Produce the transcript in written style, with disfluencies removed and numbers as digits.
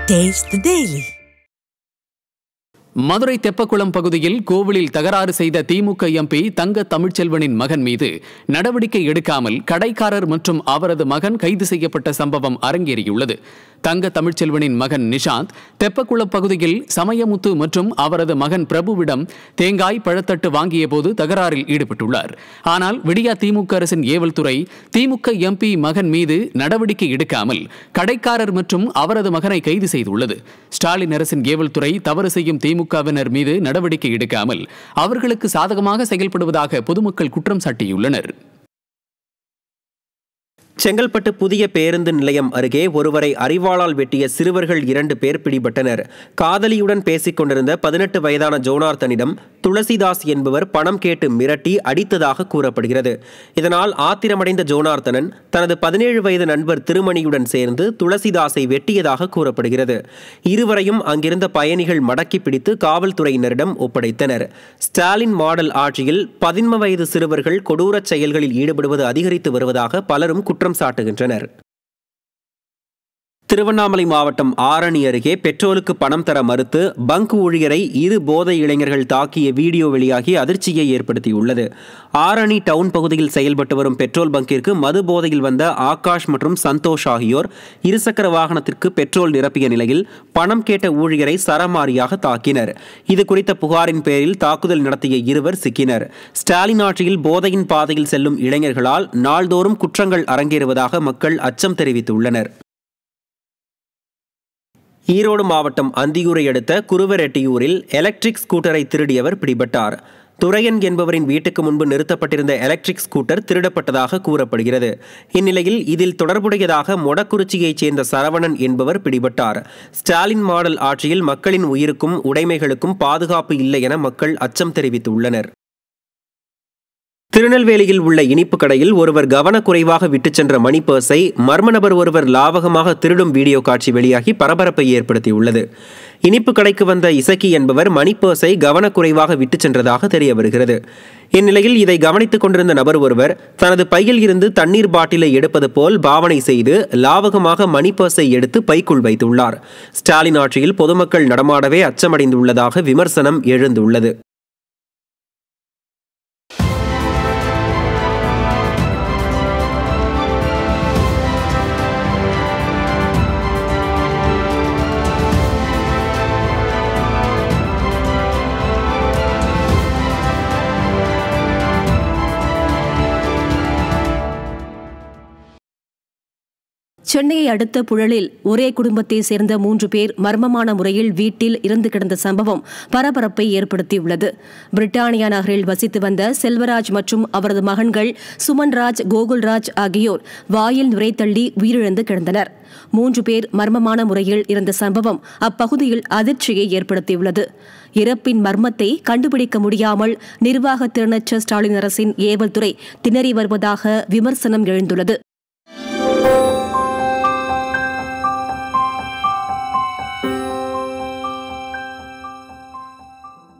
Taste the Daily. Madurai தெப்பக்குளம் பகுதியில் கோவிலில் தகராறு செய்த திமுக எம்பி தங்க தமிழ்ச்செல்வனின் மகன் மீது நடவடிக்கை எடுக்காமல் கடைக்காரர் மற்றும் அவரது மகன் கைது செய்யப்பட்ட சம்பவம் அரங்கேறியுள்ளது. தங்க தமிழ்ச்செல்வனின் மகன் நிஷாந்த் தெப்பக்குளம் பகுதியில் சமயமுத்து மற்றும் அவரது மகன் பிரபுவிடம் தேங்காய் பழத்தட்டு வாங்கிய போது தகராறில் ஈடுபட்டுள்ளார். ஆனால் விடியா திமுக அரசின் ஏவல் துறை திமுக எம்பி மகன் மீது நடவடிக்கை எடுக்காமல் கடைக்காரர் மற்றும் அவரது மகனை கைது செய்துள்ளது. ஸ்டாலின் அரசின் ஏவல் துறை தவறு செய்யும் திமுகவினர் மீது நடவடிக்கை எடுக்காமல் அவர்களுக்கு சாதகமாக செயல்படுவதாக பொதுமக்கள் குற்றம் சாட்டியுள்ளனர். செங்கல்பட்டு புதிய பேருந்து நிலையம் அருகே ஒருவரை அரிவாளால் வெட்டிய சிறுவர்கள் 2 பேர் பிடிபட்டனர். காதலியுடன் பேசிக் கொண்டிருந்த 18 வயதான ஜோனார்த்தனிடம் துளசிதாஸ் என்பவர் பணம் கேட்டு மிரட்டி அடித்ததாக கூறப்படுகிறது. இதனால் ஆத்திரமடைந்த ஜோனார்த்தனன் தனது 17 வயது நண்பர் திருமணியுடன் சேர்ந்து துளசிதாஸை வெட்டியதாக கூறப்படுகிறது. இருவரையும் அங்கிருந்த பயணிகள் மடக்கி பிடித்து காவல்துறையினரிடம் ஒப்படைத்தனர். ஸ்டாலின் மாடல் ஆட்சியில் 15 வயது சிறுவர்கள் கொடூர செயல்களில் ஈடுபடுவது அதிகரித்து வருவதாக பலரும் குற்றம் சாட்டுகின்றனர். திருவண்ணாமலை மாவட்டம் ஆரணி அருகே பெட்ரோலுக்கு பணம் தர மறுத்து பங்க் ஊழியரை 2 போதை இளைஞர்கள் தாக்கிய வீடியோ வெளியாகி அதிர்ச்சியை ஏற்படுத்தியுள்ளது. ஆரணி டவுன் பகுதியில் செயல்பட்டு வரும் பெட்ரோல் பங்கிற்கு மது போதையில் வந்த ஆகாஷ் மற்றும் சந்தோஷ் ஆகியோர் இருசக்கர வாகனத்திற்கு பெட்ரோல் நிரப்பிய நிலையில் பணம் கேட்ட ஊழியரை சரமாரியாக தாக்கினர். இது குறித்த புகாரின் பேரில் தாக்குதல் நடத்திய 2 சிக்கினர். ஸ்டாலின் ஆட்சியில் போதையின் பாதையில் செல்லும் இளைஞர்களால் நாள்தோறும் குற்றங்கள் அரங்கேறுவதாக மக்கள் அச்சம் தெரிவித்துள்ளனர். ஈரோடு மாவட்டம் அந்தியூரை அடுத்த குருவரெட்டியூரில் எலக்ட்ரிக் ஸ்கூட்டரை திருடியவர் பிடிபட்டார். துரையன் என்பவரின் வீட்டுக்கு முன்பு நிறுத்தப்பட்டிருந்த எலக்ட்ரிக் ஸ்கூட்டர் திருடப்பட்டதாக கூறப்படுகிறது. இந்நிலையில் இதில் தொடர்புடையதாக மொடக்குறிச்சியைச் சேர்ந்த சரவணன் என்பவர் பிடிபட்டார். ஸ்டாலின் மாடல் ஆட்சியில் மக்களின் உயிருக்கும் உடைமைகளுக்கும் பாதுகாப்பு இல்லை என மக்கள் அச்சம் தெரிவித்துள்ளனர். திருநெல்வேலியில் உள்ள இனிப்பு கடையில் ஒருவர் கவனக்குறைவாக விட்டுச் சென்ற மணி பர்ஸை மர்ம நபர் ஒருவர் லாவகமாக திருடும் வீடியோ காட்சி வெளியாகி பரபரப்பை ஏற்படுத்தியுள்ளது. இனிப்பு கடைக்கு வந்த இசக்கி என்பவர் மணி பர்ஸை கவனக்குறைவாக விட்டுச் சென்றதாக தெரிய வருகிறது. இந்நிலையில் இதை கவனித்துக் கொண்டிருந்த நபர் ஒருவர் தனது பையில் இருந்து தண்ணீர் பாட்டிலை எடுப்பது போல் பாவனை செய்து லாவகமாக மணி பர்ஸை எடுத்து பைக்குள் வைத்துள்ளார். ஸ்டாலின் ஆட்சியில் பொதுமக்கள் நடமாடவே அச்சமடைந்துள்ளதாக விமர்சனம் எழுந்துள்ளது. சென்னையை அடுத்த புழலில் ஒரே குடும்பத்தை சேர்ந்த 3 பேர் மர்மமான முறையில் வீட்டில் இறந்து கிடந்த சம்பவம் பரபரப்பை ஏற்படுத்தியுள்ளது. பிரிட்டானியா நகரில் வசித்து வந்த செல்வராஜ் மற்றும் அவரது மகன்கள் சுமன்ராஜ், கோகுல்ராஜ் ஆகியோர் வாயில் நுரைத்தள்ளி உயிரிழந்து கிடந்தனர். 3 பேர் மர்மமான முறையில் இறந்த சம்பவம் அப்பகுதியில் அதிர்ச்சியை ஏற்படுத்தியுள்ளது. இறப்பின் மர்மத்தை கண்டுபிடிக்க முடியாமல் நிர்வாக திறனற்ற ஸ்டாலின் அரசின் ஏவல் துறை திணறி வருவதாக விமர்சனம் எழுந்துள்ளது.